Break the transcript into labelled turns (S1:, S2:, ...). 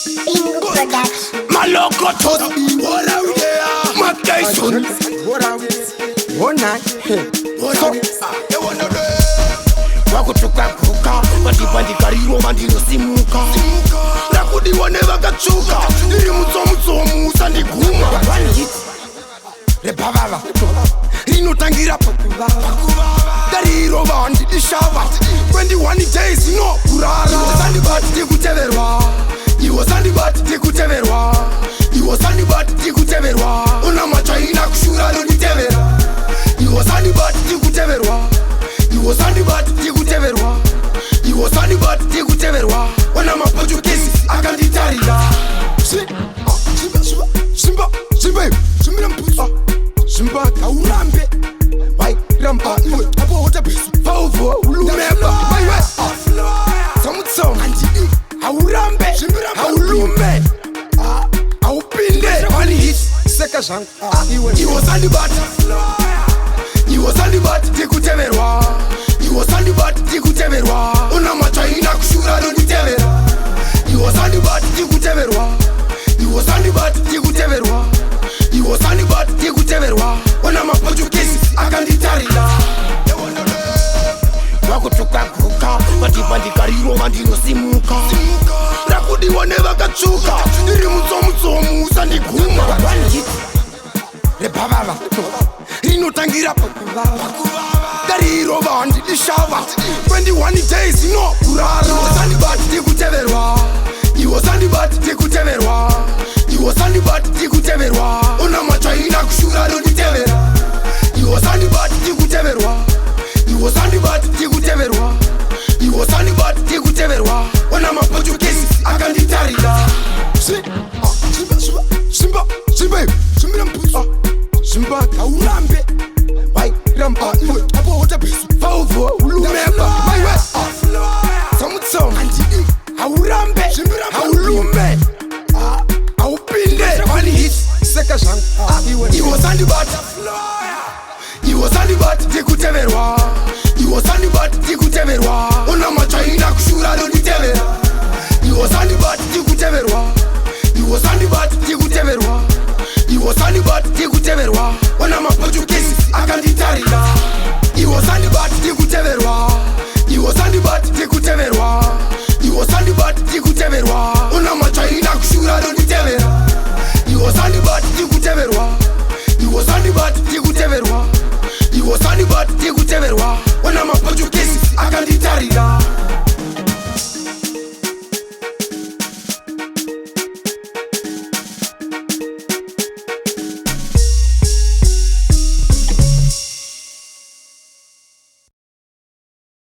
S1: Bingo Production.
S2: Maloko Todd, what are we there? Mark Tyson,
S3: What are we? One night.
S2: what are we? They wanna do. Wakutuka kuka, batipandi kariro mandino simuka. Rakudi waneva kachuka, niri mutsomu sandi guma. One hit, repavava, rino tangira pakuvava. Kariro bandi dishava, 21 days no kurara. Sandi bati tikuteverwa, iwo sandi bati tikuteverwa, iwo sandi bati tikuteverwa. Una machaina kushura noditevera, iwo sandi bati tikuteverwa. Iwo sandi bati tikuteverwa, iwo sandi bati tikuteverwa. Wana maportuguese akanditarira. Simba mpusa, simba kaurambe. Wai rampa iwe apo hotapisu. Pauvo ulumeba, wai samutsom anti aurambe, aulume, aupinde. One hit,
S3: Seka Zhang.
S2: iwo sandi bati. Iwo sandi bati tikuteverwa, iwo sandi bati tikuteverwa. Una machaina kushura noditevera, iwo sandi bati tikuteverwa, iwo sandi bati tikuteverwa, iwo sandi bati tikuteverwa. Ona maportuguese akanditarira. Wakutuka kuka, batipandi kariro mandino simuka. Rakudi waneva kachuka, niri mutsomu sandi guma. One hit, repavava, rino tangira pakuvava. Kariro bandi dishava, 21 days no kurara. Iwo sandi bati tikuteverwa, iwo sandi bati tikuteverwa, iwo sandi bati tikuteverwa. Una machaina kushura noditevera, iwo sandi bati tikuteverwa, iwo sandi bati tikuteverwa, iwo sandi bati tikuteverwa. Ona maportuguese akanditarira. Simba mpusa, simba kaurambe. Wai rampa iwe apo hotapisu. Pauvo ulumeba, wai samutsom anti aurambe, aulume, aupinde. One hit,
S3: Seka Zhang.
S2: iwo sandi bati, iwo sandi bati tikuteverwa, iwo sandi bati tikuteverwa. Una machaina kushura noditevera, iwo sandi bati tikuteverwa, iwo sandi bati tikuteverwa, iwo sandi bati tikuteverwa. Ona maportuguese akanditarira. Iwo sandi bati tikuteverwa, iwo sandi bati tikuteverwa, iwo sandi bati tikuteverwa. Una machaina kushura noditevera, iwo sandi bati tikuteverwa, iwo sandi bati tikuteverwa, iwo sandi bati tikuteverwa.